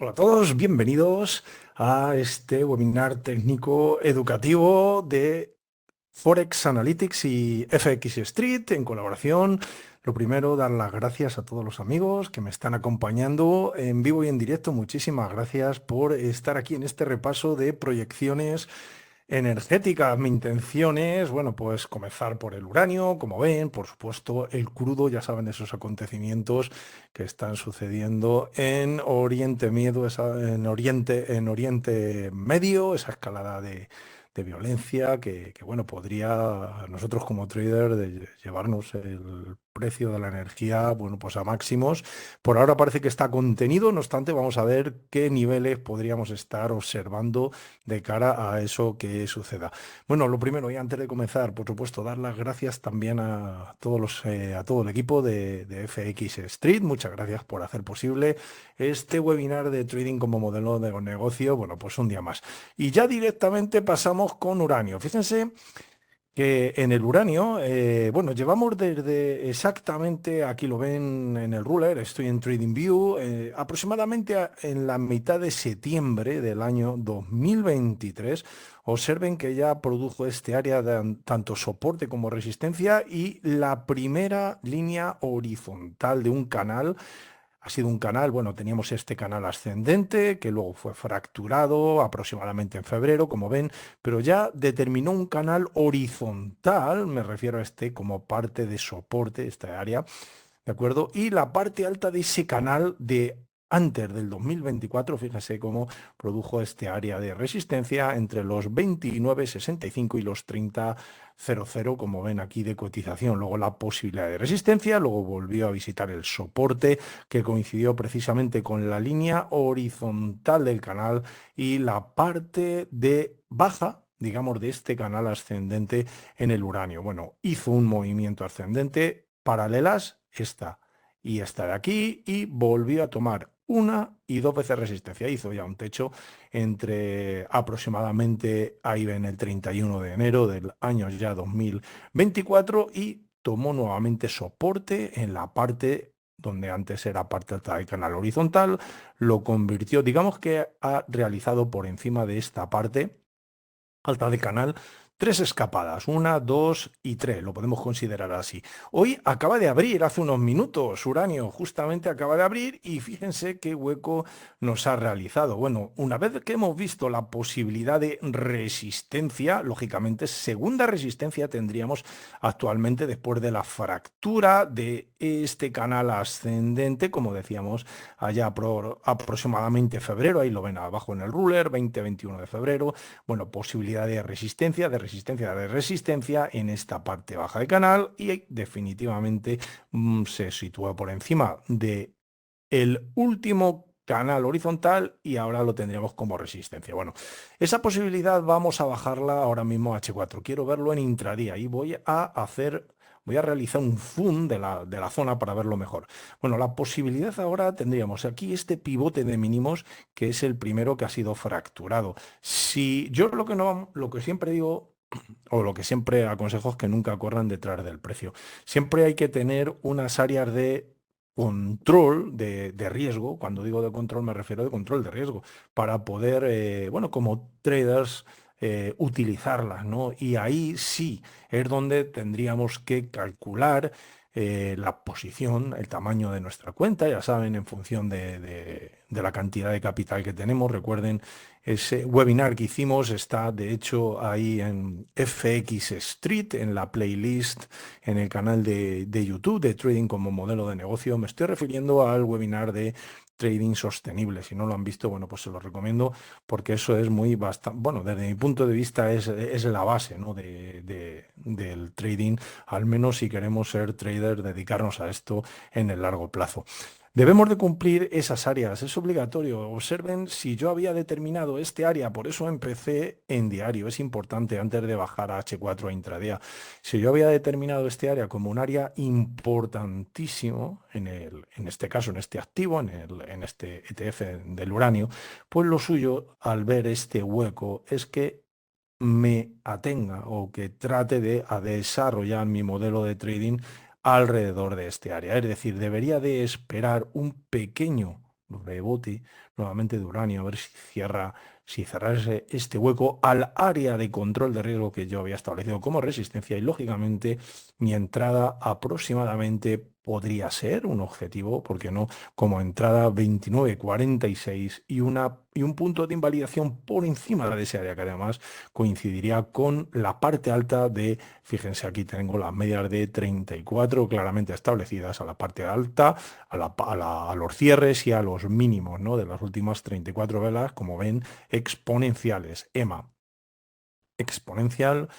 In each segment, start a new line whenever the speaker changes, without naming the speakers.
Hola a todos, bienvenidos a este webinar técnico educativo de Forex Analytics y FX Street en colaboración. Lo primero, dar las gracias a todos los amigos que me están acompañando en vivo y en directo. Muchísimas gracias por estar aquí en este repaso de proyecciones energéticas. Mi intención es, bueno, pues comenzar por el uranio, como ven, por supuesto, el crudo, ya saben, esos acontecimientos que están sucediendo en Oriente Medio, en Oriente Medio, esa escalada de violencia bueno, podría nosotros como trader llevarnos el precio de la energía, bueno, pues a máximos. Por ahora parece que está contenido, no obstante, vamos a ver qué niveles podríamos estar observando de cara a eso que suceda. Bueno, lo primero, y antes de comenzar, por supuesto, dar las gracias también a a todo el equipo de FX Street. Muchas gracias por hacer posible este webinar de trading como modelo de negocio. Bueno, pues un día más. Y ya directamente pasamos con uranio. Fíjense que en el uranio, bueno, llevamos desde exactamente, aquí lo ven en el ruler, estoy en TradingView, aproximadamente en la mitad de septiembre del año 2023. Observen que ya produjo este área de tanto soporte como resistencia y la primera línea horizontal de un canal. Ha sido un canal, bueno, teníamos este canal ascendente que luego fue fracturado aproximadamente en febrero, como ven, pero ya determinó un canal horizontal, me refiero a este como parte de soporte, esta área, ¿de acuerdo? Y la parte alta de ese canal de antes del 2024, fíjese cómo produjo este área de resistencia entre los 29,65 y los 30,00, como ven aquí de cotización. Luego la posibilidad de resistencia, luego volvió a visitar el soporte que coincidió precisamente con la línea horizontal del canal y la parte de baja, digamos, de este canal ascendente en el uranio. Bueno, hizo un movimiento ascendente paralelas esta y esta de aquí y volvió a tomar una y dos veces resistencia. Hizo ya un techo entre aproximadamente, ahí ven, el 31 de enero del año ya 2024 y tomó nuevamente soporte en la parte donde antes era parte alta del canal horizontal, lo convirtió, digamos que ha realizado por encima de esta parte alta de canal, tres escapadas, una, dos y tres, lo podemos considerar así. Hoy acaba de abrir, hace unos minutos, uranio justamente acaba de abrir y fíjense qué hueco nos ha realizado. Bueno, una vez que hemos visto la posibilidad de resistencia, lógicamente, segunda resistencia tendríamos actualmente después de la fractura de este canal ascendente, como decíamos, allá por aproximadamente febrero, ahí lo ven abajo en el ruler, 20-21 de febrero. Bueno, posibilidad de resistencia, de resistencia, de resistencia en esta parte baja del canal y definitivamente se sitúa por encima de el último canal horizontal y ahora lo tendríamos como resistencia. Bueno, esa posibilidad vamos a bajarla ahora mismo a H4. Quiero verlo en intradía y voy a realizar un zoom de la zona para verlo mejor. Bueno, la posibilidad ahora tendríamos aquí este pivote de mínimos que es el primero que ha sido fracturado. Si yo lo que no, lo que siempre digo o lo que siempre aconsejo es que nunca corran detrás del precio. Siempre hay que tener unas áreas de control de riesgo. Cuando digo de control me refiero de control de riesgo para poder, bueno, como traders utilizarlas, ¿no? Y ahí sí es donde tendríamos que calcular la posición, el tamaño de nuestra cuenta, ya saben, en función de la cantidad de capital que tenemos. Recuerden, ese webinar que hicimos está, de hecho, ahí en FX Street, en la playlist, en el canal de YouTube de Trading como modelo de negocio. Me estoy refiriendo al webinar de trading sostenible. Si no lo han visto, bueno, pues se lo recomiendo porque eso es muy bastante, bueno, desde mi punto de vista es la base, ¿no? Del trading, al menos si queremos ser traders, dedicarnos a esto en el largo plazo. Debemos de cumplir esas áreas, es obligatorio. Observen si yo había determinado este área, por eso empecé en diario, es importante antes de bajar a H4 a intradía. Si yo había determinado este área como un área importantísimo, en este caso, en este activo, en este ETF del uranio, pues lo suyo al ver este hueco es que me atenga o que trate de a desarrollar mi modelo de trading alrededor de este área. Es decir, debería de esperar un pequeño rebote, nuevamente de uranio, a ver si cerrase este hueco al área de control de riesgo que yo había establecido como resistencia y lógicamente mi entrada aproximadamente podría ser un objetivo, porque no, como entrada 29,46 y un punto de invalidación por encima de ese área que además coincidiría con la parte alta de, fíjense aquí tengo las medias de 34 claramente establecidas a la parte alta, a los cierres y a los mínimos, ¿no?, de las últimas 34 velas, como ven, exponenciales, EMA, exponencial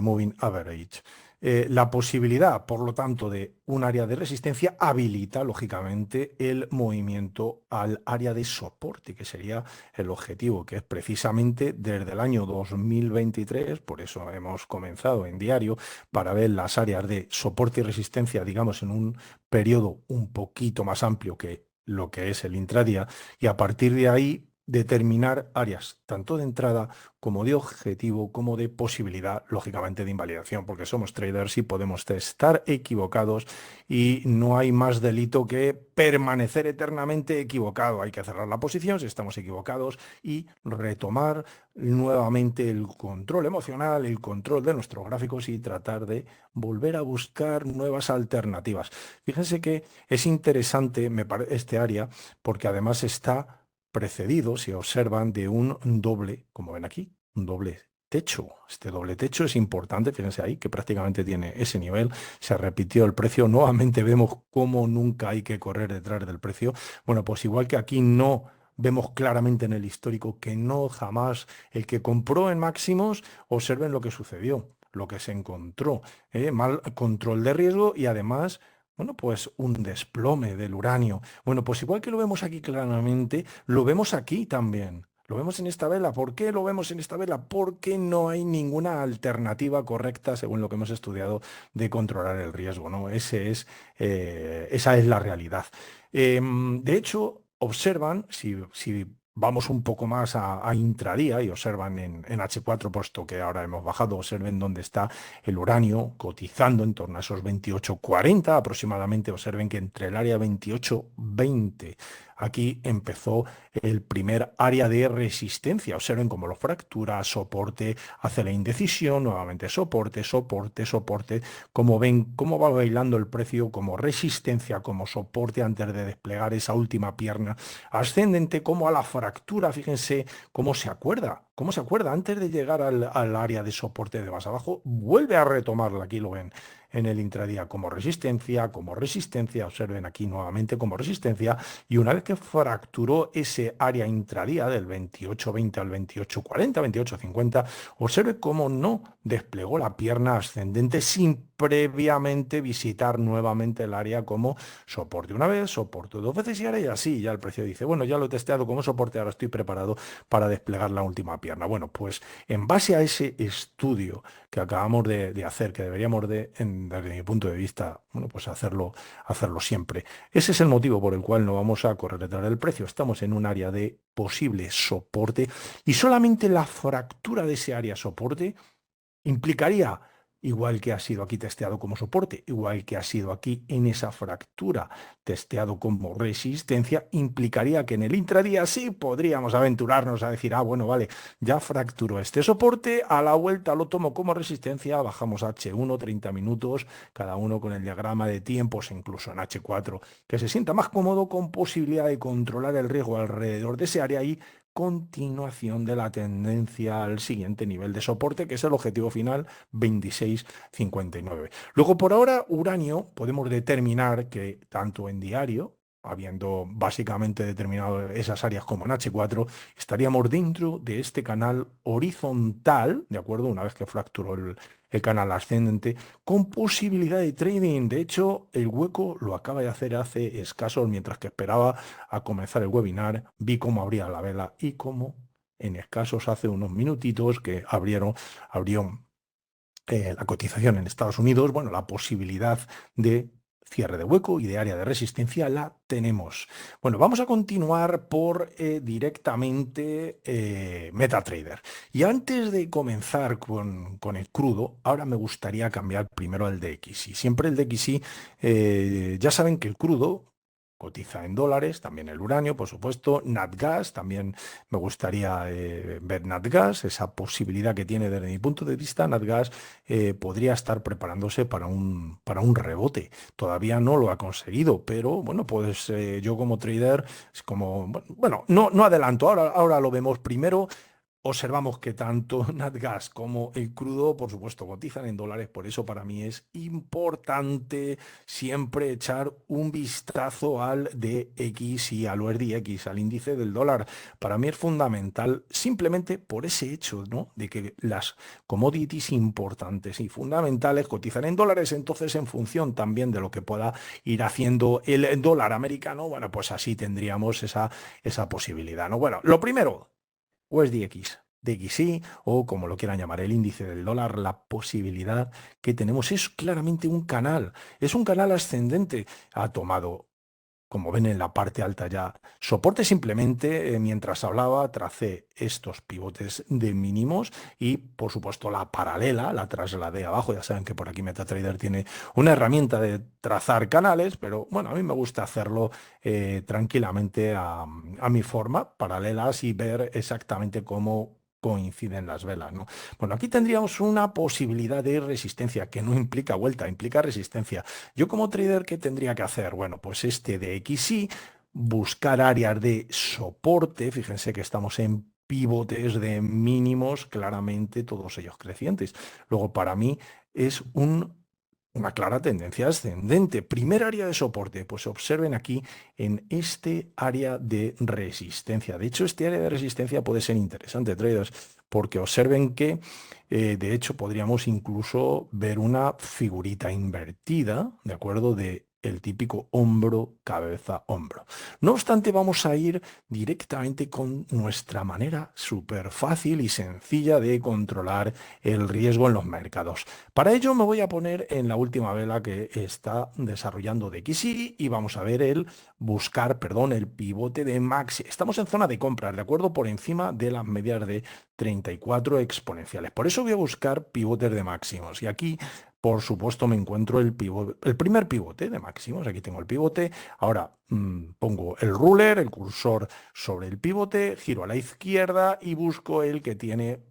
moving average. La posibilidad, por lo tanto, de un área de resistencia habilita, lógicamente, el movimiento al área de soporte, que sería el objetivo, que es precisamente desde el año 2023, por eso hemos comenzado en diario, para ver las áreas de soporte y resistencia, digamos, en un periodo un poquito más amplio que lo que es el intradía, y a partir de ahí determinar áreas tanto de entrada como de objetivo, como de posibilidad, lógicamente, de invalidación, porque somos traders y podemos estar equivocados y no hay más delito que permanecer eternamente equivocado. Hay que cerrar la posición si estamos equivocados y retomar nuevamente el control emocional, el control de nuestros gráficos y tratar de volver a buscar nuevas alternativas. Fíjense que es interesante este área porque además está precedido, si observan, de un doble, como ven aquí, un doble techo. Este doble techo es importante, fíjense ahí, que prácticamente tiene ese nivel. Se repitió el precio. Nuevamente vemos cómo nunca hay que correr detrás del precio. Bueno, pues igual que aquí no vemos claramente en el histórico que no jamás el que compró en máximos, observen lo que sucedió, lo que se encontró. Mal control de riesgo y además, bueno, pues un desplome del uranio. Bueno, pues igual que lo vemos aquí claramente, lo vemos aquí también. Lo vemos en esta vela. ¿Por qué lo vemos en esta vela? Porque no hay ninguna alternativa correcta, según lo que hemos estudiado, de controlar el riesgo, ¿no? Esa es la realidad. De hecho, observan, si vamos un poco más a intradía y observan en H4, puesto que ahora hemos bajado, observen dónde está el uranio cotizando en torno a esos 28,40 aproximadamente. Observen que entre el área 28,20 aquí empezó el primer área de resistencia. Observen cómo lo fractura, soporte, hace la indecisión, nuevamente soporte, soporte, soporte. Como ven, cómo va bailando el precio como resistencia, como soporte antes de desplegar esa última pierna ascendente, como a la fractura. Fíjense cómo se acuerda antes de llegar al área de soporte de más abajo, vuelve a retomarla. Aquí lo ven en el intradía como resistencia, observen aquí nuevamente como resistencia, y una vez que fracturó ese área intradía del 28,20 al 28,40, 28,50, observe cómo no desplegó la pierna ascendente sin previamente visitar nuevamente el área como soporte una vez, soporte dos veces, y ahora ya sí, ya el precio dice, bueno, ya lo he testeado como soporte, ahora estoy preparado para desplegar la última pierna. Bueno, pues en base a ese estudio que acabamos de hacer, que deberíamos desde mi punto de vista, bueno, pues hacerlo siempre. Ese es el motivo por el cual no vamos a correr detrás del precio. Estamos en un área de posible soporte y solamente la fractura de ese área soporte implicaría, igual que ha sido aquí testeado como soporte, igual que ha sido aquí en esa fractura testeado como resistencia, implicaría que en el intradía sí podríamos aventurarnos a decir, bueno, vale, ya fracturó este soporte, a la vuelta lo tomo como resistencia, bajamos a H1, 30 minutos, cada uno con el diagrama de tiempos, incluso en H4, que se sienta más cómodo, con posibilidad de controlar el riesgo alrededor de ese área y continuación de la tendencia al siguiente nivel de soporte, que es el objetivo final 26,59. Luego, por ahora, uranio, podemos determinar que tanto en diario, habiendo básicamente determinado esas áreas como en H4, estaríamos dentro de este canal horizontal, ¿de acuerdo? Una vez que fracturó el canal ascendente, con posibilidad de trading. De hecho, el hueco lo acaba de hacer hace escasos, mientras que esperaba a comenzar el webinar, vi cómo abría la vela y cómo en escasos hace unos minutitos que abrió la cotización en Estados Unidos, bueno, la posibilidad de cierre de hueco y de área de resistencia la tenemos. Bueno, vamos a continuar por directamente MetaTrader. Y antes de comenzar con el crudo, ahora me gustaría cambiar primero al DXY. Siempre el DXY, ya saben que el crudo, cotiza en dólares, también el uranio, por supuesto, Natgas, también me gustaría ver Natgas, esa posibilidad que tiene desde mi punto de vista. Natgas podría estar preparándose para un rebote. Todavía no lo ha conseguido, pero bueno, pues yo como trader, es como, bueno, no adelanto, ahora lo vemos primero. Observamos que tanto Natgas como el crudo, por supuesto, cotizan en dólares, por eso para mí es importante siempre echar un vistazo al DX y al USDX, al índice del dólar. Para mí es fundamental simplemente por ese hecho, ¿no? De que las commodities importantes y fundamentales cotizan en dólares, entonces en función también de lo que pueda ir haciendo el dólar americano, bueno, pues así tendríamos esa posibilidad, ¿no? Bueno, lo primero o es DX, DXY o como lo quieran llamar, el índice del dólar, la posibilidad que tenemos es claramente es un canal ascendente. Ha tomado, como ven en la parte alta ya, soporte simplemente, mientras hablaba, tracé estos pivotes de mínimos y, por supuesto, la paralela, la trasladé abajo. Ya saben que por aquí MetaTrader tiene una herramienta de trazar canales, pero bueno, a mí me gusta hacerlo tranquilamente a mi forma, paralelas y ver exactamente cómo coinciden las velas, ¿no? Bueno, aquí tendríamos una posibilidad de resistencia que no implica vuelta, implica resistencia. Yo como trader, ¿qué tendría que hacer? Bueno, pues este de XY, buscar áreas de soporte. Fíjense que estamos en pivotes de mínimos, claramente todos ellos crecientes. Luego, para mí es una clara tendencia ascendente. Primer área de soporte, pues observen aquí en este área de resistencia. De hecho, este área de resistencia puede ser interesante, traders, porque observen que de hecho, podríamos incluso ver una figurita invertida, ¿de acuerdo? De el típico hombro, cabeza, hombro. No obstante, vamos a ir directamente con nuestra manera súper fácil y sencilla de controlar el riesgo en los mercados. Para ello me voy a poner en la última vela que está desarrollando DXY y vamos a ver el pivote de Maxi. Estamos en zona de compras, ¿de acuerdo? Por encima de las medias de 34 exponenciales. Por eso voy a buscar pivotes de máximos. Y aquí, por supuesto, me encuentro el primer pivote de máximos. Aquí tengo el pivote. Ahora pongo el ruler, el cursor sobre el pivote, giro a la izquierda y busco el que tiene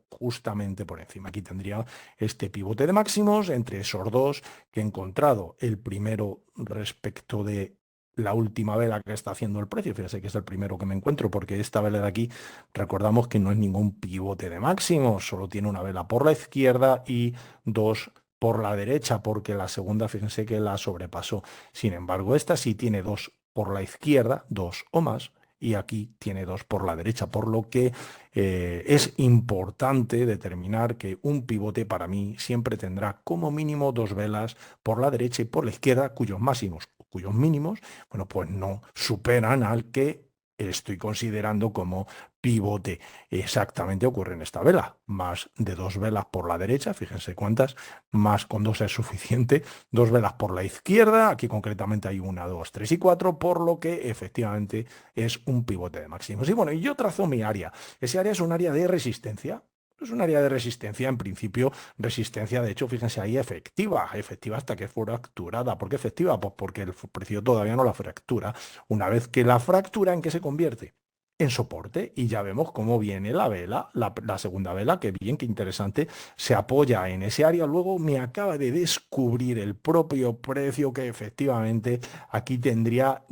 justamente por encima. Aquí tendría este pivote de máximos entre esos dos que he encontrado. El primero respecto de la última vela que está haciendo el precio. Fíjense que es el primero que me encuentro, porque esta vela de aquí, recordamos que no es ningún pivote de máximos, solo tiene una vela por la izquierda y dos por la derecha, porque la segunda, fíjense que la sobrepasó. Sin embargo, esta sí tiene dos por la izquierda, dos o más, y aquí tiene dos por la derecha, por lo que es importante determinar que un pivote para mí siempre tendrá como mínimo dos velas por la derecha y por la izquierda, cuyos máximos, cuyos mínimos, bueno, pues no superan al que estoy considerando como pivote. Exactamente ocurre en esta vela, más de dos velas por la derecha, fíjense cuántas, más con dos es suficiente, dos velas por la izquierda, aquí concretamente hay una, dos, tres y cuatro, por lo que efectivamente es un pivote de máximos. Y bueno, y yo trazo mi área. Ese área es un área de resistencia. Es un área de resistencia, en principio, resistencia, de hecho, fíjense ahí, efectiva hasta que fue fracturada. ¿Por qué efectiva? Pues porque el precio todavía no la fractura. Una vez que la fractura, ¿en qué se convierte? En soporte, y ya vemos cómo viene la vela, la segunda vela, que bien, qué interesante, se apoya en ese área. Luego me acaba de descubrir el propio precio que efectivamente aquí tendría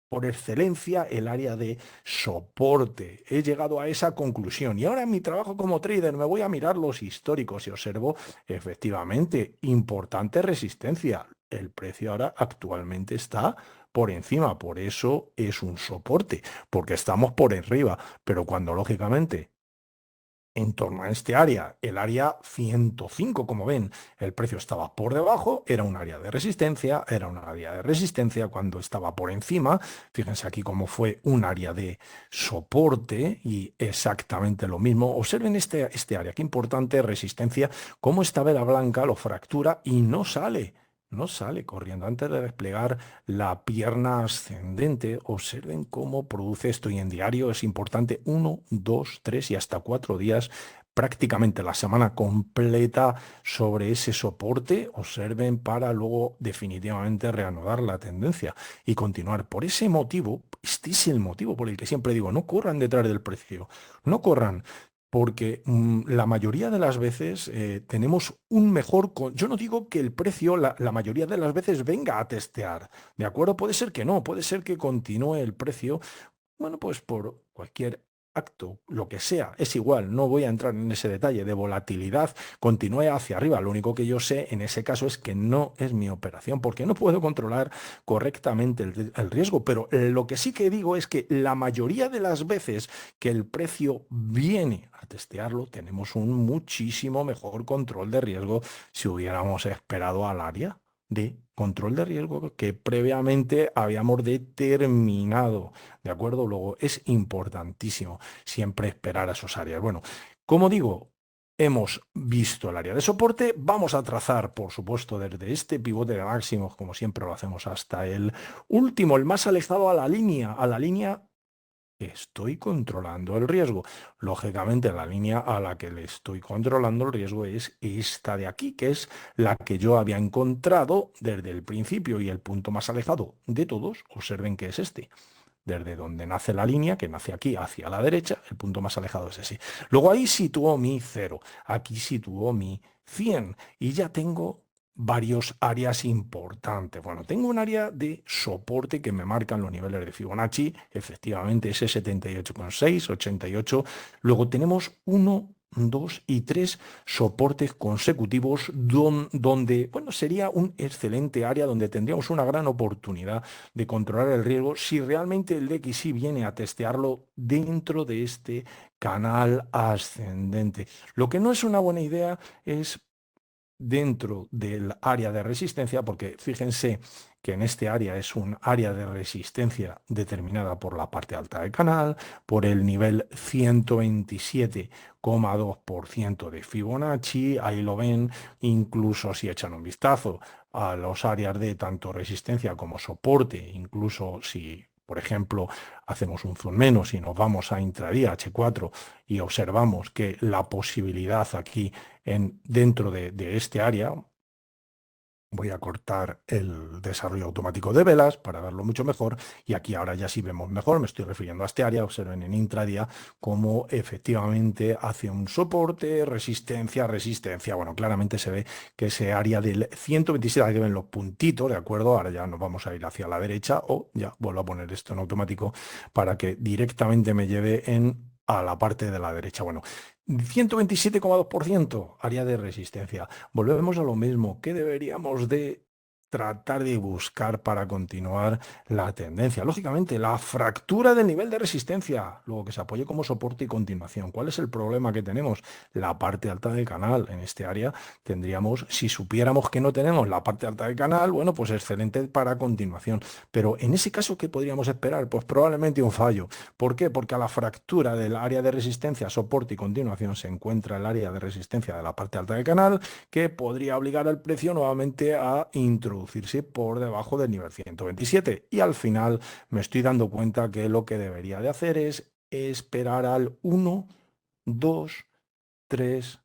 por excelencia el área de soporte. He llegado a esa conclusión y ahora en mi trabajo como trader me voy a mirar los históricos y observo efectivamente importante resistencia. El precio ahora actualmente está por encima, por eso es un soporte, porque estamos por arriba, pero cuando lógicamente en torno a este área, el área 105, como ven, el precio estaba por debajo, era un área de resistencia, cuando estaba por encima. Fíjense aquí cómo fue un área de soporte y exactamente lo mismo. Observen este área, qué importante resistencia, cómo esta vela blanca lo fractura y no sale corriendo. Antes de desplegar la pierna ascendente, observen cómo produce esto y en diario es importante 1, 2, 3 y hasta 4 días prácticamente la semana completa sobre ese soporte, observen, para luego definitivamente reanudar la tendencia y continuar. Por ese motivo, este es el motivo por el que siempre digo, no corran detrás del precio, no corran. Porque la mayoría de las veces tenemos un mejor... Yo no digo que el precio la mayoría de las veces venga a testear, ¿de acuerdo? Puede ser que no, puede ser que continúe el precio, bueno, pues por cualquier acto, lo que sea, es igual, no voy a entrar en ese detalle de volatilidad, continúe hacia arriba. Lo único que yo sé en ese caso es que no es mi operación, porque no puedo controlar correctamente el riesgo, pero lo que sí que digo es que la mayoría de las veces que el precio viene a testearlo, tenemos un muchísimo mejor control de riesgo si hubiéramos esperado al área de control de riesgo que previamente habíamos determinado. ¿De acuerdo? Luego es importantísimo siempre esperar a esos áreas. Bueno, como digo, hemos visto el área de soporte. Vamos a trazar, por supuesto, desde este pivote de máximos, como siempre lo hacemos, hasta el último, el más alejado a la línea que estoy controlando el riesgo. Lógicamente, la línea a la que le estoy controlando el riesgo es esta de aquí, que es la que yo había encontrado desde el principio, y el punto más alejado de todos, observen que es este. Desde donde nace la línea, que nace aquí hacia la derecha, el punto más alejado es ese. Luego ahí situó mi 0, aquí situó mi 100 y ya tengo varios áreas importantes. Bueno, tengo un área de soporte que me marcan los niveles de Fibonacci, efectivamente ese 78,6, 88. Luego tenemos 1, 2 y 3 soportes consecutivos donde, bueno, sería un excelente área donde tendríamos una gran oportunidad de controlar el riesgo si realmente el DXY viene a testearlo dentro de este canal ascendente. Lo que no es una buena idea es dentro del área de resistencia, porque fíjense que en este área es un área de resistencia determinada por la parte alta del canal, por el nivel 127,2% de Fibonacci, ahí lo ven, incluso si echan un vistazo a los áreas de tanto resistencia como soporte, incluso si, por ejemplo, hacemos un zoom menos y nos vamos a intradía H4 y observamos que la posibilidad aquí dentro de este área, voy a cortar el desarrollo automático de velas para verlo mucho mejor, y aquí ahora ya sí vemos mejor, me estoy refiriendo a este área. Observen en intradía cómo efectivamente hace un soporte, resistencia, resistencia. Bueno, claramente se ve que ese área del 127, aquí ven los puntitos, ¿de acuerdo? Ahora ya nos vamos a ir hacia la derecha, o ya vuelvo a poner esto en automático para que directamente me lleve a la parte de la derecha. Bueno, 127,2% área de resistencia. Volvemos a lo mismo. ¿Qué deberíamos de tratar de buscar para continuar la tendencia? Lógicamente, la fractura del nivel de resistencia, luego que se apoye como soporte y continuación. ¿Cuál es el problema que tenemos? La parte alta del canal. En este área tendríamos, si supiéramos que no tenemos la parte alta del canal, bueno, pues excelente para continuación. Pero en ese caso, ¿qué podríamos esperar? Pues probablemente un fallo. ¿Por qué? Porque a la fractura del área de resistencia, soporte y continuación se encuentra el área de resistencia de la parte alta del canal, que podría obligar al precio nuevamente a introducirse por debajo del nivel 127. Y al final me estoy dando cuenta que lo que debería de hacer es esperar al 1, 2, 3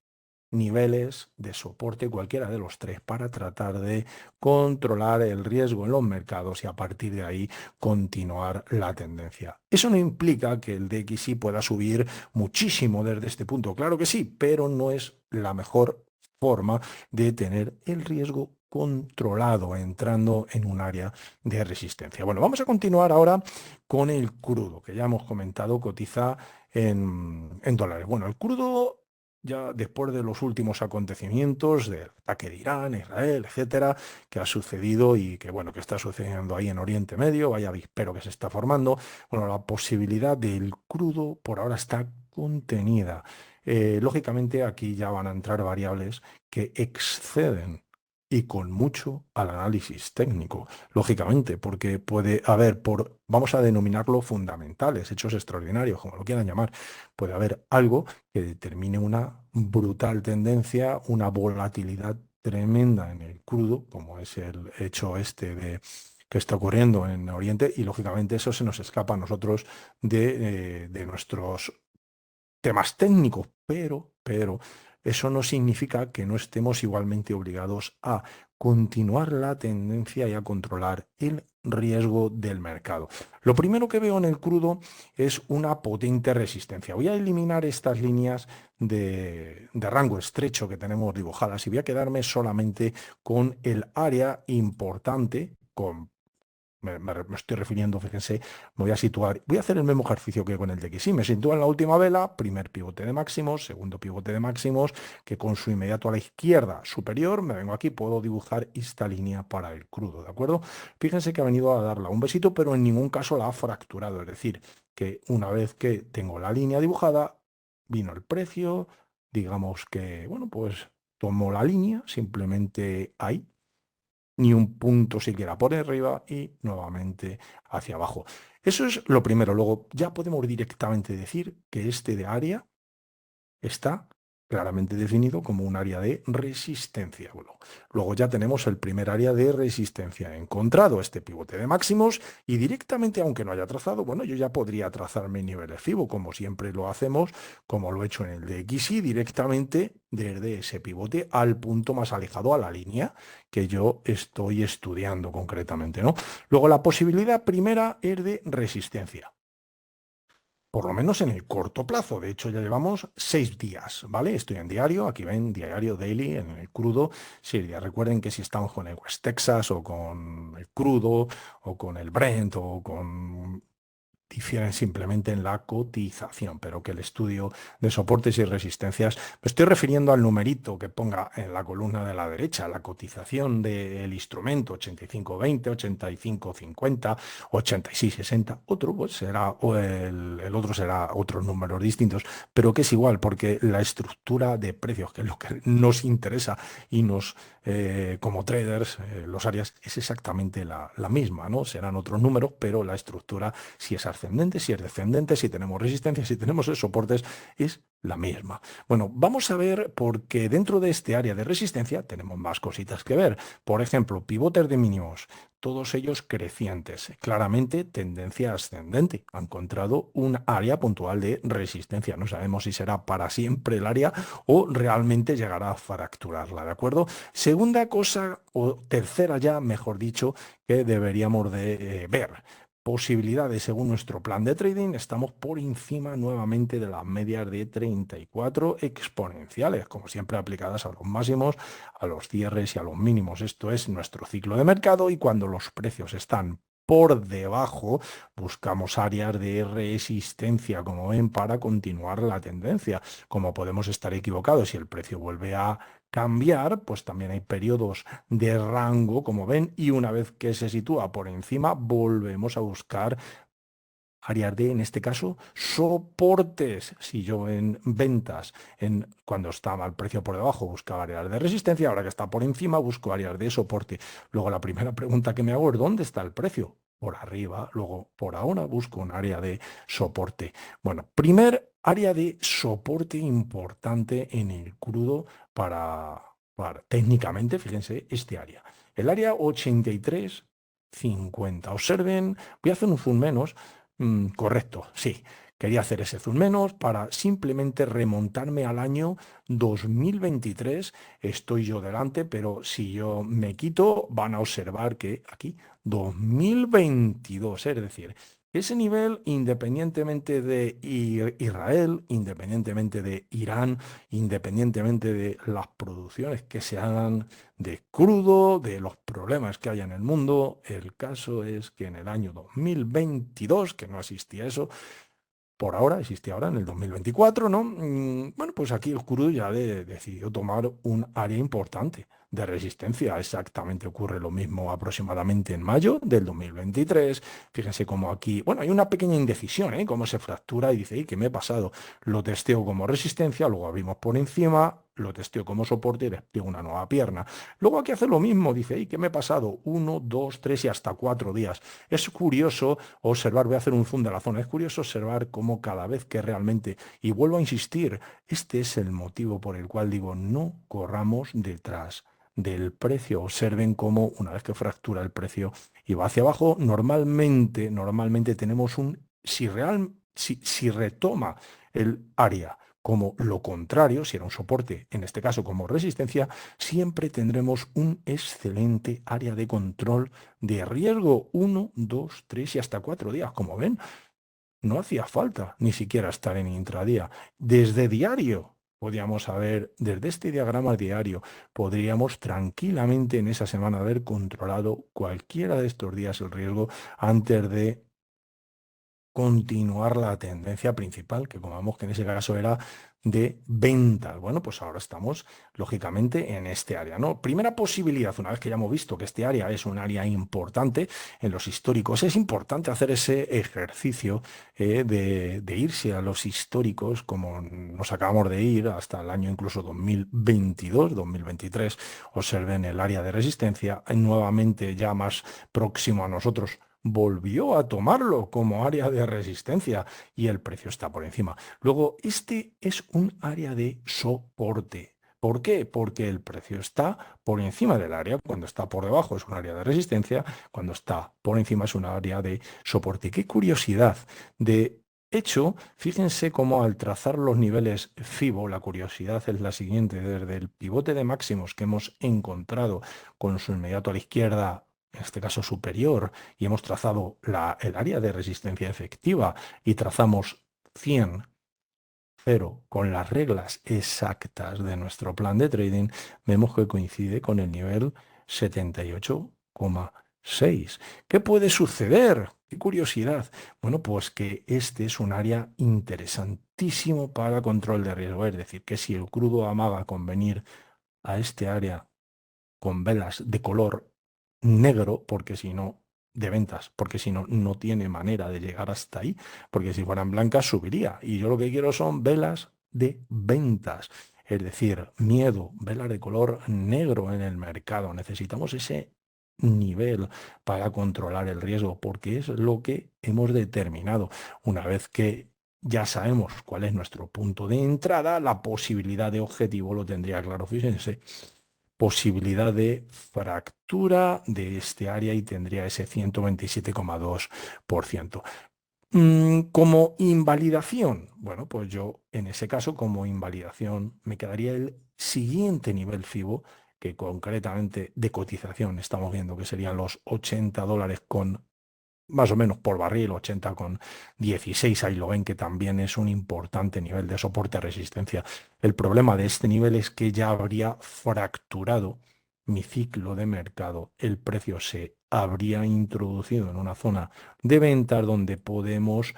niveles de soporte, cualquiera de los tres, para tratar de controlar el riesgo en los mercados y a partir de ahí continuar la tendencia. Eso no implica que el DXY pueda subir muchísimo desde este punto, claro que sí, pero no es la mejor forma de tener el riesgo controlado entrando en un área de resistencia. Bueno, vamos a continuar ahora con el crudo, que ya hemos comentado, cotiza en dólares. Bueno, el crudo, ya después de los últimos acontecimientos del ataque de Irán, Israel, etcétera, que ha sucedido y que, bueno, que está sucediendo ahí en Oriente Medio, vaya avispero que se está formando, bueno, la posibilidad del crudo por ahora está contenida. Lógicamente aquí ya van a entrar variables que exceden y con mucho al análisis técnico, lógicamente, porque puede haber, vamos a denominarlo fundamentales, hechos extraordinarios, como lo quieran llamar, puede haber algo que determine una brutal tendencia, una volatilidad tremenda en el crudo, como es el hecho que está ocurriendo en Oriente, y lógicamente eso se nos escapa a nosotros de nuestros temas técnicos, pero pero eso no significa que no estemos igualmente obligados a continuar la tendencia y a controlar el riesgo del mercado. Lo primero que veo en el crudo es una potente resistencia. Voy a eliminar estas líneas de rango estrecho que tenemos dibujadas y voy a quedarme solamente con el área importante, me estoy refiriendo, fíjense, me voy a situar, voy a hacer el mismo ejercicio que con el de XY. Me sitúo en la última vela, primer pivote de máximos, segundo pivote de máximos, que con su inmediato a la izquierda superior, me vengo aquí, puedo dibujar esta línea para el crudo, ¿de acuerdo? Fíjense que ha venido a darla un besito, pero en ningún caso la ha fracturado, es decir, que una vez que tengo la línea dibujada, vino el precio, digamos que, bueno, pues tomo la línea, simplemente ahí, ni un punto siquiera por arriba y nuevamente hacia abajo. Eso es lo primero. Luego ya podemos directamente decir que este de área está claramente definido como un área de resistencia. Bueno, luego ya tenemos el primer área de resistencia encontrado, este pivote de máximos, y directamente, aunque no haya trazado, bueno, yo ya podría trazar mi nivel FIBO, como siempre lo hacemos, como lo he hecho en el de XY, directamente desde ese pivote al punto más alejado a la línea que yo estoy estudiando concretamente, ¿no? Luego la posibilidad primera es de resistencia, por lo menos en el corto plazo. De hecho, ya llevamos 6 días, ¿vale? Estoy en diario, aquí ven, diario, daily, en el crudo. 6 días. Recuerden que si estamos con el West Texas o con el crudo o con el Brent o con difieren simplemente en la cotización, pero que el estudio de soportes y resistencias, me estoy refiriendo al numerito que ponga en la columna de la derecha, la cotización del instrumento 85.20, 85.50, 86.60, otro pues será, o el otro será otros números distintos, pero que es igual, porque la estructura de precios, que es lo que nos interesa y nos, como traders, los áreas, es exactamente la misma, ¿no? Serán otros números, pero la estructura, si es ascendente, si es descendente, si tenemos resistencia, si tenemos soportes, es la misma. Bueno, vamos a ver, porque dentro de este área de resistencia tenemos más cositas que ver. Por ejemplo, pivotes de mínimos, todos ellos crecientes, claramente tendencia ascendente. Ha encontrado un área puntual de resistencia. No sabemos si será para siempre el área o realmente llegará a fracturarla, ¿de acuerdo? Segunda cosa, o tercera ya, mejor dicho, que deberíamos de ver. Posibilidades según nuestro plan de trading, estamos por encima nuevamente de las medias de 34 exponenciales, como siempre aplicadas a los máximos, a los cierres y a los mínimos. Esto es nuestro ciclo de mercado, y cuando los precios están por debajo, buscamos áreas de resistencia, como ven, para continuar la tendencia. Como podemos estar equivocados, si el precio vuelve a cambiar, pues también hay periodos de rango, como ven, y una vez que se sitúa por encima, volvemos a buscar áreas de, en este caso, soportes. Si yo en ventas, cuando estaba el precio por debajo, buscaba áreas de resistencia, ahora que está por encima, busco áreas de soporte. Luego la primera pregunta que me hago es: ¿dónde está el precio? Por arriba. Luego, por ahora, busco un área de soporte. Bueno, primer área de soporte importante en el crudo para técnicamente, fíjense, este área. El área 83.50. Observen, voy a hacer un zoom menos. Correcto, sí. Quería hacer ese zoom menos para simplemente remontarme al año 2023. Estoy yo delante, pero si yo me quito, van a observar que aquí 2022, es decir, ese nivel, independientemente de Israel, independientemente de Irán, independientemente de las producciones que se hagan de crudo, de los problemas que hay en el mundo, el caso es que en el año 2022, que no existía eso, por ahora, existe ahora en el 2024, ¿no? Bueno, pues aquí el crudo ya decidió tomar un área importante de resistencia. Exactamente ocurre lo mismo aproximadamente en mayo del 2023. Fíjense cómo aquí, bueno, hay una pequeña indecisión, ¿eh? Cómo se fractura y dice: ¿y qué me he pasado? Lo testeo como resistencia, luego abrimos por encima, lo testeo como soporte y despliego una nueva pierna. Luego aquí hace lo mismo, dice: ¿y qué me he pasado? 1, 2, 3 y hasta 4 días. Es curioso observar, voy a hacer un zoom de la zona, es curioso observar cómo cada vez que realmente, y vuelvo a insistir, este es el motivo por el cual digo: no corramos detrás del precio. Observen cómo una vez que fractura el precio y va hacia abajo, normalmente tenemos un, si retoma el área como lo contrario, si era un soporte, en este caso como resistencia, siempre tendremos un excelente área de control de riesgo. 1, 2, 3 y hasta 4 días. Como ven, no hacía falta ni siquiera estar en intradía. Desde diario, podíamos haber, desde este diagrama diario, podríamos tranquilamente en esa semana haber controlado cualquiera de estos días el riesgo antes de continuar la tendencia principal, que como vemos que en ese caso era de ventas. Bueno, pues ahora estamos lógicamente en este área, ¿no? Primera posibilidad, una vez que ya hemos visto que este área es un área importante en los históricos, es importante hacer ese ejercicio de irse a los históricos, como nos acabamos de ir hasta el año incluso 2022, 2023, observen el área de resistencia, nuevamente ya más próximo a nosotros volvió a tomarlo como área de resistencia y el precio está por encima. Luego, este es un área de soporte. ¿Por qué? Porque el precio está por encima del área. Cuando está por debajo es un área de resistencia, cuando está por encima es un área de soporte. Qué curiosidad. De hecho, fíjense cómo al trazar los niveles FIBO, la curiosidad es la siguiente, desde el pivote de máximos que hemos encontrado con su inmediato a la izquierda, en este caso superior, y hemos trazado el área de resistencia efectiva y trazamos 100, 0 con las reglas exactas de nuestro plan de trading, vemos que coincide con el nivel 78,6. ¿Qué puede suceder? ¡Qué curiosidad! Bueno, pues que este es un área interesantísimo para control de riesgo. Es decir, que si el crudo amaga con venir a este área con velas de color negro, porque si no, de ventas, porque si no, no tiene manera de llegar hasta ahí, porque si fueran blancas subiría. Y yo lo que quiero son velas de ventas, es decir, miedo, velas de color negro en el mercado. Necesitamos ese nivel para controlar el riesgo, porque es lo que hemos determinado. Una vez que ya sabemos cuál es nuestro punto de entrada, la posibilidad de objetivo lo tendría claro. Fíjense, posibilidad de fractura de este área y tendría ese 127,2%. Como invalidación, bueno, pues yo en ese caso como invalidación me quedaría el siguiente nivel FIBO, que concretamente de cotización estamos viendo que serían los $80 con más o menos por barril, 80,16, ahí lo ven que también es un importante nivel de soporte-resistencia. El problema de este nivel es que ya habría fracturado mi ciclo de mercado, el precio se habría introducido en una zona de ventas donde podemos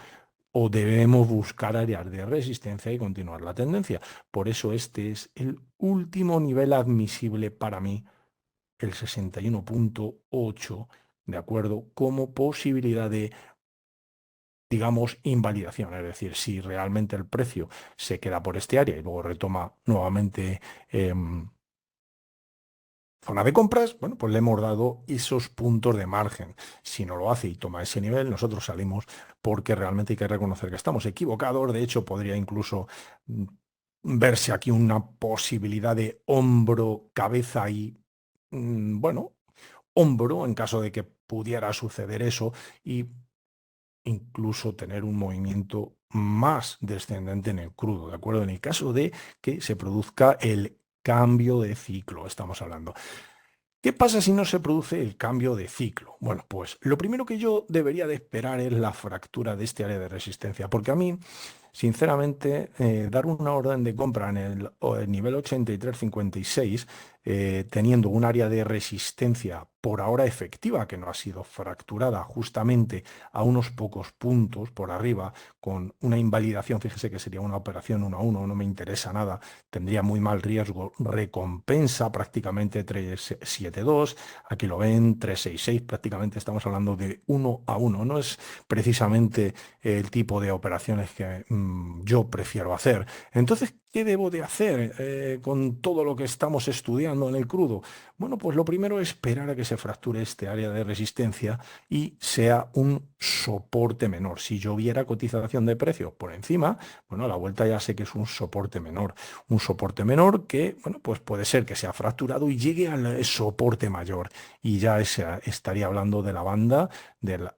o debemos buscar áreas de resistencia y continuar la tendencia. Por eso este es el último nivel admisible para mí, el 61,8, ¿de acuerdo? Como posibilidad de, digamos, invalidación. Es decir, si realmente el precio se queda por este área y luego retoma nuevamente zona de compras, bueno, pues le hemos dado esos puntos de margen. Si no lo hace y toma ese nivel, nosotros salimos porque realmente hay que reconocer que estamos equivocados. De hecho, podría incluso verse aquí una posibilidad de hombro, cabeza y, bueno, hombro en caso de que pudiera suceder eso y incluso tener un movimiento más descendente en el crudo, ¿de acuerdo? En el caso de que se produzca el cambio de ciclo, estamos hablando. ¿Qué pasa si no se produce el cambio de ciclo? Bueno, pues lo primero que yo debería de esperar es la fractura de este área de resistencia, porque a mí, sinceramente, dar una orden de compra en el nivel 83,56, teniendo un área de resistencia por ahora efectiva, que no ha sido fracturada, justamente a unos pocos puntos por arriba, con una invalidación, fíjese que sería una operación 1 a 1, no me interesa nada, tendría muy mal riesgo, recompensa prácticamente 3,72, aquí lo ven, 3,66, prácticamente estamos hablando de 1 a 1, no es precisamente el tipo de operaciones que yo prefiero hacer. Entonces, ¿qué debo de hacer con todo lo que estamos estudiando en el crudo? Bueno, pues lo primero es esperar a que se fracture este área de resistencia y sea un soporte menor. Si yo viera cotización de precio por encima, bueno, a la vuelta ya sé que es un soporte menor. Un soporte menor que, bueno, pues puede ser que sea fracturado y llegue al soporte mayor. Y ya estaría hablando de la banda del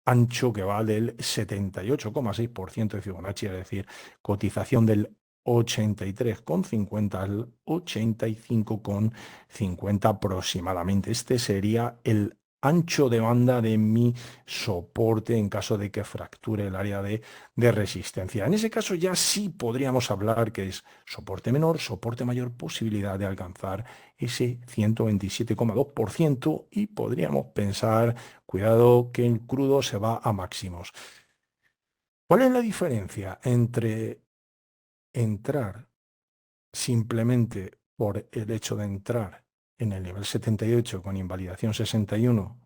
ancho que va del 78,6% de Fibonacci, es decir, cotización del 83,50 al 85,50 aproximadamente. Este sería el ancho de banda de mi soporte en caso de que fracture el área de resistencia. En ese caso ya sí podríamos hablar que es soporte menor, soporte mayor, posibilidad de alcanzar ese 127,2% y podríamos pensar, cuidado que el crudo se va a máximos. ¿Cuál es la diferencia entre entrar simplemente por el hecho de entrar en el nivel 78 con invalidación 61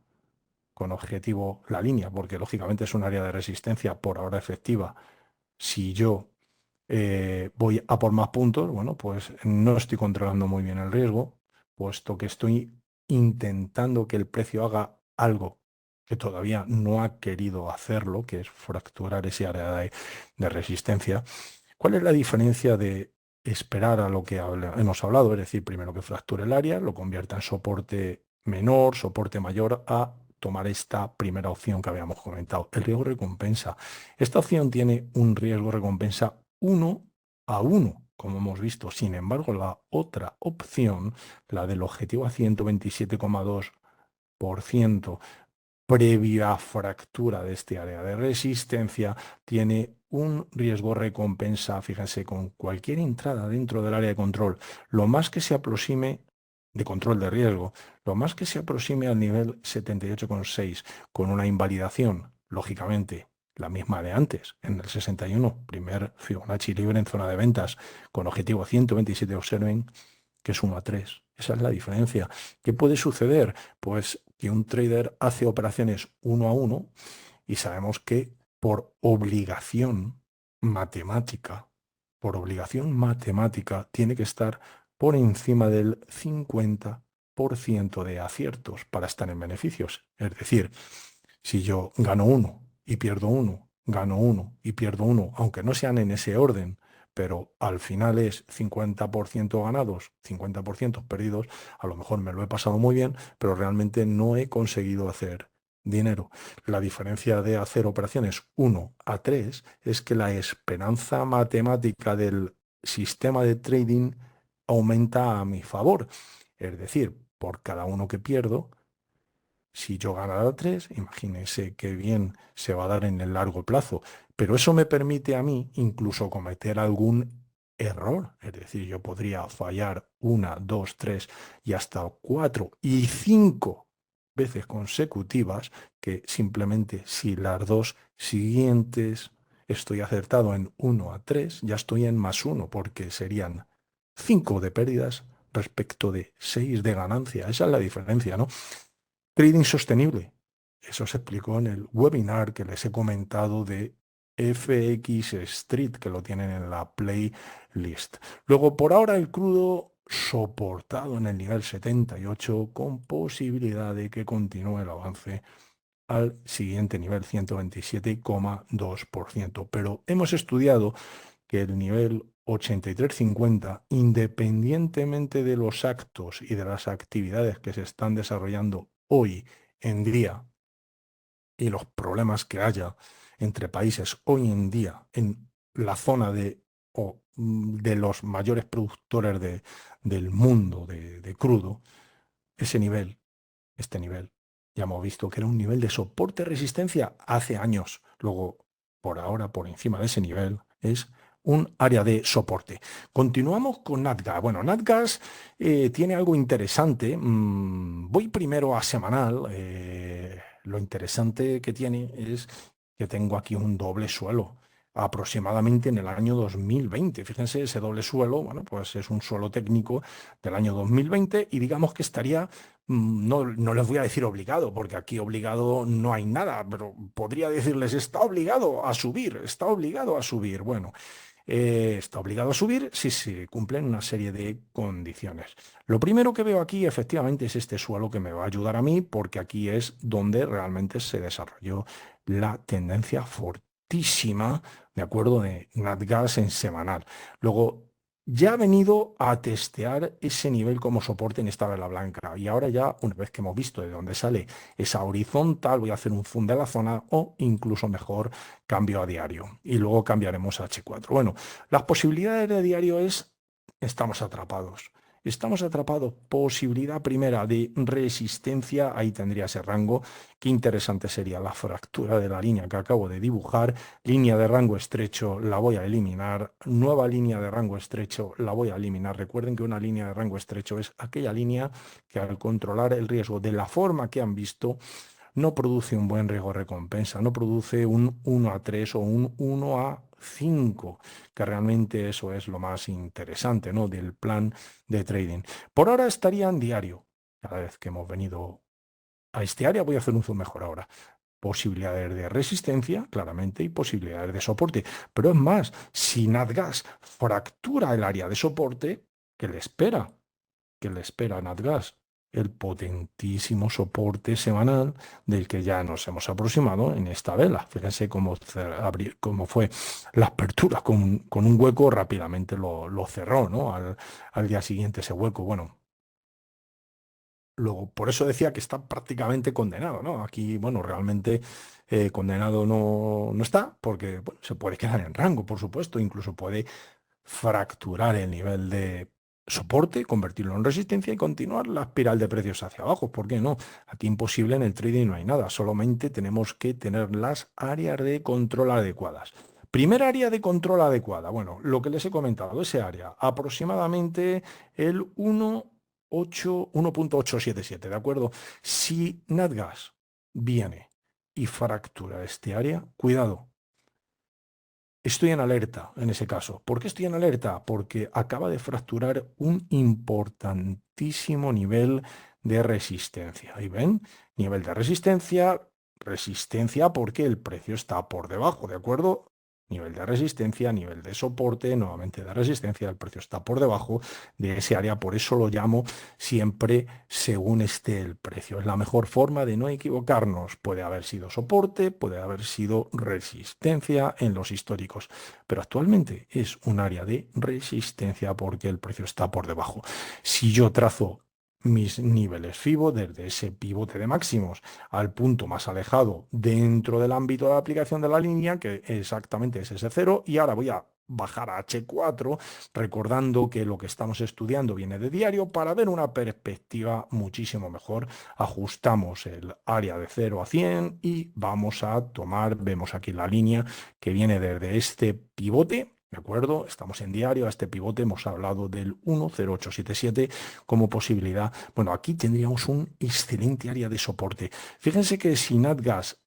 con objetivo la línea, porque lógicamente es un área de resistencia por ahora efectiva? Si yo voy a por más puntos, bueno, pues no estoy controlando muy bien el riesgo, puesto que estoy intentando que el precio haga algo que todavía no ha querido hacerlo, que es fracturar ese área de resistencia. ¿Cuál es la diferencia de esperar a lo que hemos hablado? Es decir, primero que fracture el área, lo convierta en soporte menor, soporte mayor, a tomar esta primera opción que habíamos comentado, el riesgo recompensa. Esta opción tiene un riesgo recompensa 1 a 1, como hemos visto. Sin embargo, la otra opción, la del objetivo a 127,2%, previa fractura de este área de resistencia, tiene un riesgo recompensa, fíjense, con cualquier entrada dentro del área de control, lo más que se aproxime de control de riesgo, lo más que se aproxime al nivel 78,6, con una invalidación, lógicamente, la misma de antes, en el 61, primer Fibonacci libre en zona de ventas, con objetivo 127, observen que es 1 a 3. Esa es la diferencia. ¿Qué puede suceder? Pues que un trader hace operaciones 1 a 1 y sabemos que por obligación matemática, tiene que estar por encima del 50% de aciertos para estar en beneficios. Es decir, si yo gano 1 y pierdo 1, gano 1 y pierdo 1, aunque no sean en ese orden, pero al final es 50% ganados, 50% perdidos, a lo mejor me lo he pasado muy bien, pero realmente no he conseguido hacer dinero. La diferencia de hacer operaciones 1 a 3 es que la esperanza matemática del sistema de trading aumenta a mi favor. Es decir, por cada uno que pierdo, si yo ganara 3, imagínense qué bien se va a dar en el largo plazo. Pero eso me permite a mí incluso cometer algún error. Es decir, yo podría fallar 1, 2, 3 y hasta 4 y 5 veces consecutivas, que simplemente si las dos siguientes estoy acertado en 1 a 3, ya estoy en +1, porque serían 5 de pérdidas respecto de 6 de ganancia. Esa es la diferencia, ¿no? Trading sostenible. Eso se explicó en el webinar que les he comentado de FX Street, que lo tienen en la playlist. Luego, por ahora, el crudo soportado en el nivel 78, con posibilidad de que continúe el avance al siguiente nivel, 127,2%. Pero hemos estudiado que el nivel 83,50, independientemente de los actos y de las actividades que se están desarrollando hoy en día y los problemas que haya entre países hoy en día en la zona de los mayores productores del mundo de crudo, ese nivel, este nivel, ya hemos visto que era un nivel de soporte-resistencia hace años. Luego, por ahora, por encima de ese nivel, es un área de soporte. Continuamos con NatGas. Bueno, NatGas tiene algo interesante. Voy primero a semanal. Lo interesante que tiene es que tengo aquí un doble suelo, aproximadamente en el año 2020. Fíjense, ese doble suelo, bueno, pues es un suelo técnico del año 2020 y digamos que estaría, no les voy a decir obligado, porque aquí obligado no hay nada, pero podría decirles está obligado a subir, está obligado a subir. Bueno, está obligado a subir si se cumplen una serie de condiciones. Lo primero que veo aquí efectivamente es este suelo que me va a ayudar a mí, porque aquí es donde realmente se desarrolló la tendencia fortísima, de acuerdo, de NatGas en semanal. Luego, ya ha venido a testear ese nivel como soporte en esta vela blanca. Y ahora ya, una vez que hemos visto de dónde sale esa horizontal, voy a hacer un zoom de la zona o incluso mejor cambio a diario. Y luego cambiaremos a H4. Bueno, las posibilidades de diario es, estamos atrapados. Estamos atrapados. Posibilidad primera de resistencia, ahí tendría ese rango. Qué interesante sería la fractura de la línea que acabo de dibujar. Línea de rango estrecho la voy a eliminar. Nueva línea de rango estrecho la voy a eliminar. Recuerden que una línea de rango estrecho es aquella línea que al controlar el riesgo de la forma que han visto, no produce un buen riesgo-recompensa, no produce un 1-3 o un 1-5, que realmente eso es lo más interesante, ¿no?, del plan de trading. Por ahora estaría en diario. Cada vez que hemos venido a este área, voy a hacer un zoom mejor ahora. Posibilidades de resistencia, claramente, y posibilidades de soporte. Pero es más, si NatGas fractura el área de soporte, ¿qué le espera? ¿Qué le espera a NatGas? El potentísimo soporte semanal del que ya nos hemos aproximado en esta vela. Fíjense cómo fue la apertura con un hueco, rápidamente lo cerró, ¿no? Al día siguiente ese hueco. Bueno, luego, por eso decía que está prácticamente condenado, ¿no? Aquí, bueno, realmente condenado no está, porque bueno, se puede quedar en rango, por supuesto, incluso puede fracturar el nivel de soporte, convertirlo en resistencia y continuar la espiral de precios hacia abajo. ¿Por qué no? Aquí imposible en el trading no hay nada, solamente tenemos que tener las áreas de control adecuadas. Primera área de control adecuada. Bueno, lo que les he comentado, ese área, aproximadamente el 1.877, ¿de acuerdo? Si NatGas viene y fractura este área, cuidado. Estoy en alerta en ese caso. ¿Por qué estoy en alerta? Porque acaba de fracturar un importantísimo nivel de resistencia. ¿Ahí ven? Nivel de resistencia, resistencia porque el precio está por debajo, ¿de acuerdo? Nivel de resistencia, nivel de soporte, nuevamente de resistencia, el precio está por debajo de ese área, por eso lo llamo siempre según esté el precio. Es la mejor forma de no equivocarnos. Puede haber sido soporte, puede haber sido resistencia en los históricos, pero actualmente es un área de resistencia porque el precio está por debajo. Si yo trazo mis niveles FIBO desde ese pivote de máximos al punto más alejado dentro del ámbito de la aplicación de la línea, que exactamente es ese cero, y ahora voy a bajar a H4, recordando que lo que estamos estudiando viene de diario, para ver una perspectiva muchísimo mejor. Ajustamos el área de 0 a 100 y vamos a tomar, vemos aquí la línea que viene desde este pivote. ¿De acuerdo? Estamos en diario, a este pivote hemos hablado del 10877 como posibilidad. Bueno, aquí tendríamos un excelente área de soporte. Fíjense que si NatGas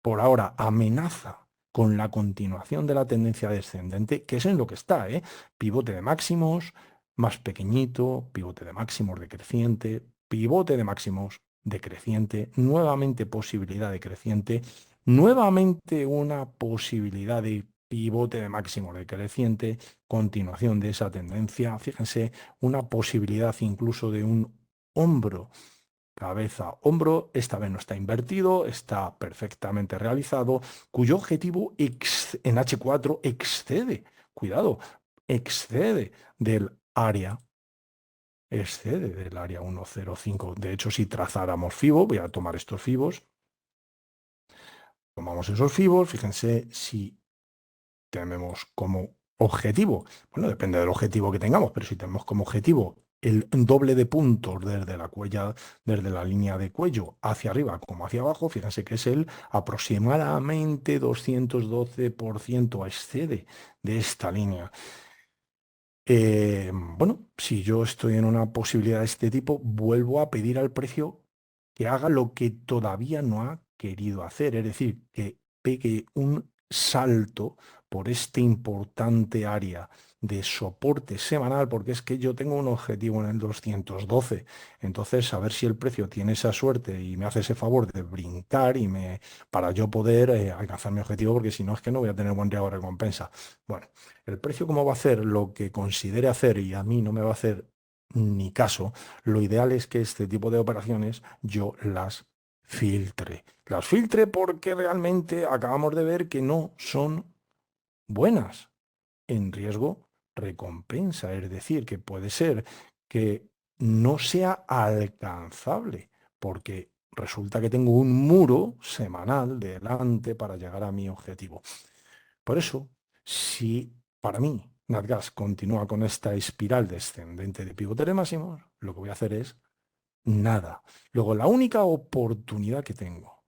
por ahora amenaza con la continuación de la tendencia descendente, que es en lo que está, ¿eh? Pivote de máximos, más pequeñito, pivote de máximos decreciente, pivote de máximos decreciente, nuevamente posibilidad decreciente, nuevamente una posibilidad de pivote de máximo decreciente, continuación de esa tendencia. Fíjense, una posibilidad incluso de un hombro cabeza, hombro, esta vez no está invertido, está perfectamente realizado, cuyo objetivo en H4 excede, cuidado, excede del área, excede del área 105. De hecho, si trazáramos FIBO, voy a tomar estos FIBOs, tomamos esos FIBOs, fíjense si tenemos como objetivo, bueno, depende del objetivo que tengamos, pero si tenemos como objetivo el doble de puntos desde la línea de cuello hacia arriba como hacia abajo, fíjense que es el aproximadamente 212% excede de esta línea. Bueno, si yo estoy en una posibilidad de este tipo, vuelvo a pedir al precio que haga lo que todavía no ha querido hacer, es decir, que pegue un salto por este importante área de soporte semanal, porque es que yo tengo un objetivo en el 212. Entonces, a ver si el precio tiene esa suerte y me hace ese favor de brincar para yo poder alcanzar mi objetivo, porque si no es que no voy a tener buen riesgo de recompensa. Bueno, el precio cómo va a hacer lo que considere hacer y a mí no me va a hacer ni caso, lo ideal es que este tipo de operaciones yo las filtre. Las filtre porque realmente acabamos de ver que no son buenas en riesgo recompensa, es decir, que puede ser que no sea alcanzable, porque resulta que tengo un muro semanal delante para llegar a mi objetivo. Por eso, si para mí NatGas continúa con esta espiral descendente de pivotes máximos, lo que voy a hacer es nada. Luego, la única oportunidad que tengo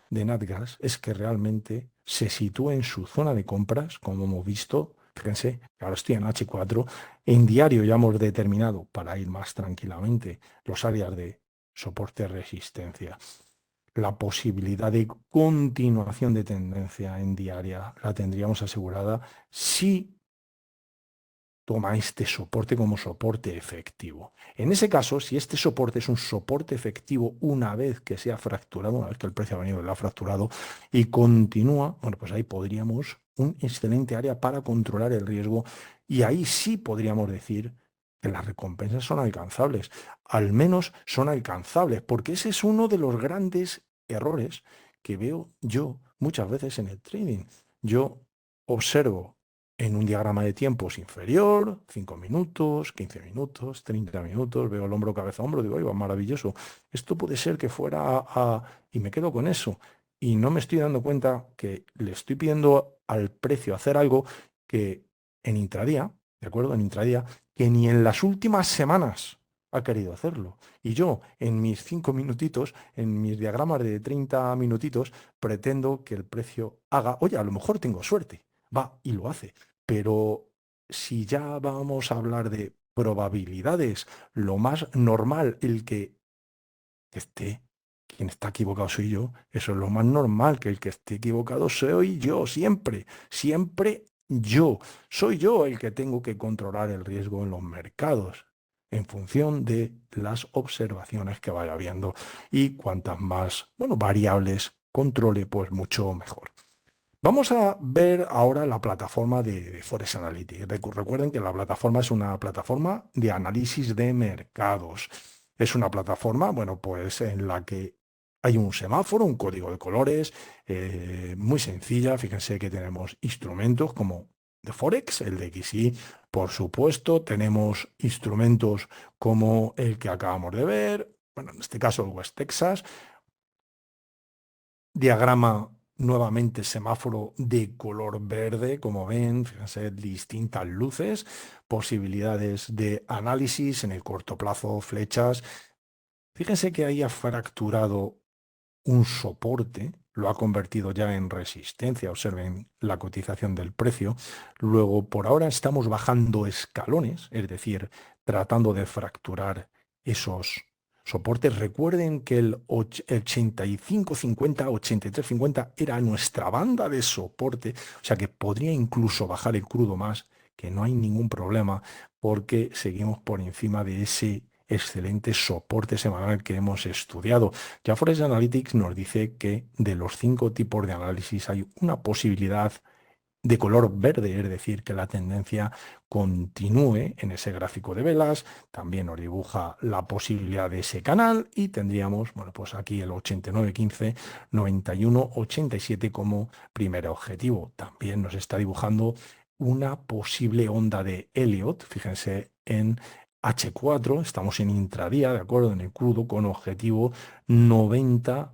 de NatGas es que realmente se sitúe en su zona de compras, como hemos visto. Fíjense, que ahora estoy en H4. En diario ya hemos determinado, para ir más tranquilamente, los áreas de soporte-resistencia. La posibilidad de continuación de tendencia en diaria la tendríamos asegurada si toma este soporte como soporte efectivo. En ese caso, si este soporte es un soporte efectivo una vez que se ha fracturado, una vez que el precio ha venido y lo ha fracturado y continúa, bueno, pues ahí podríamos un excelente área para controlar el riesgo y ahí sí podríamos decir que las recompensas son alcanzables. Al menos son alcanzables, porque ese es uno de los grandes errores que veo yo muchas veces en el trading. Yo observo en un diagrama de tiempos inferior, 5 minutos, 15 minutos, 30 minutos, veo el hombro, cabeza, hombro, digo, ¡ay, va maravilloso! Esto puede ser que fuera y me quedo con eso. Y no me estoy dando cuenta que le estoy pidiendo al precio hacer algo que en intradía, ¿de acuerdo? En intradía, que ni en las últimas semanas ha querido hacerlo. Y yo, en mis 5 minutitos, en mis diagramas de 30 minutitos, pretendo que el precio haga, oye, a lo mejor tengo suerte, va y lo hace. Pero si ya vamos a hablar de probabilidades, lo más normal, el que esté, quien está equivocado soy yo, eso es lo más normal, que el que esté equivocado soy yo, siempre, siempre yo. Soy yo el que tengo que controlar el riesgo en los mercados en función de las observaciones que vaya viendo y cuantas más, bueno, variables controle, pues mucho mejor. Vamos a ver ahora la plataforma de Forex Analytics. Recuerden que la plataforma es una plataforma de análisis de mercados. Es una plataforma, bueno, pues en la que hay un semáforo, un código de colores, muy sencilla. Fíjense que tenemos instrumentos como de Forex, el de XY, por supuesto. Tenemos instrumentos como el que acabamos de ver, bueno, en este caso el West Texas. Diagrama nuevamente semáforo de color verde, como ven, fíjense, distintas luces, posibilidades de análisis en el corto plazo, flechas. Fíjense que ahí ha fracturado un soporte, lo ha convertido ya en resistencia, observen la cotización del precio. Luego, por ahora estamos bajando escalones, es decir, tratando de fracturar esos soportes. Recuerden que el 85-50, 83-50 era nuestra banda de soporte, o sea que podría incluso bajar el crudo más, que no hay ningún problema, porque seguimos por encima de ese excelente soporte semanal que hemos estudiado. Ya Forex Analytics nos dice que de los 5 tipos de análisis hay una posibilidad de color verde, es decir, que la tendencia continúe en ese gráfico de velas. También nos dibuja la posibilidad de ese canal y tendríamos, bueno, pues aquí el 89-15, 91-87 como primer objetivo. También nos está dibujando una posible onda de Elliott, fíjense en H4, estamos en intradía, de acuerdo, en el crudo con objetivo $90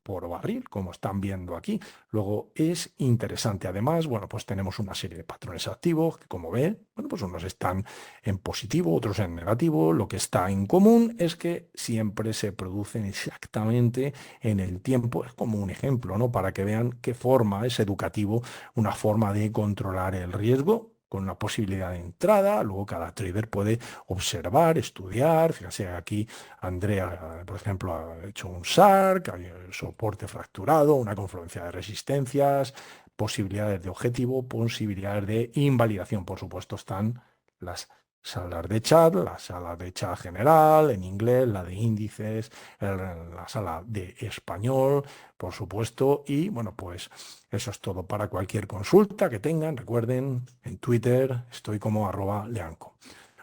por barril, como están viendo aquí. Luego es interesante, además, bueno, pues tenemos una serie de patrones activos que, como ven, bueno, pues unos están en positivo, otros en negativo. Lo que está en común es que siempre se producen exactamente en el tiempo. Es como un ejemplo, ¿no? Para que vean qué forma es educativo, una forma de controlar el riesgo con una posibilidad de entrada. Luego cada trader puede observar, estudiar. Fíjense aquí, Andrea, por ejemplo, ha hecho un SARC, hay soporte fracturado, una confluencia de resistencias, posibilidades de objetivo, posibilidades de invalidación. Por supuesto, están las salas de chat, la sala de chat general en inglés, la de índices, la sala de español, por supuesto. Y bueno, pues eso es todo para cualquier consulta que tengan. Recuerden, en Twitter estoy como @leanco.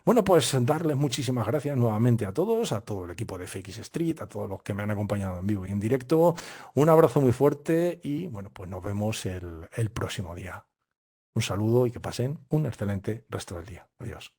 Bueno, pues darles muchísimas gracias nuevamente a todo el equipo de FX Street, a todos los que me han acompañado en vivo y en directo. Un abrazo muy fuerte y bueno, pues nos vemos el próximo día. Un saludo y que pasen un excelente resto del día. Adiós.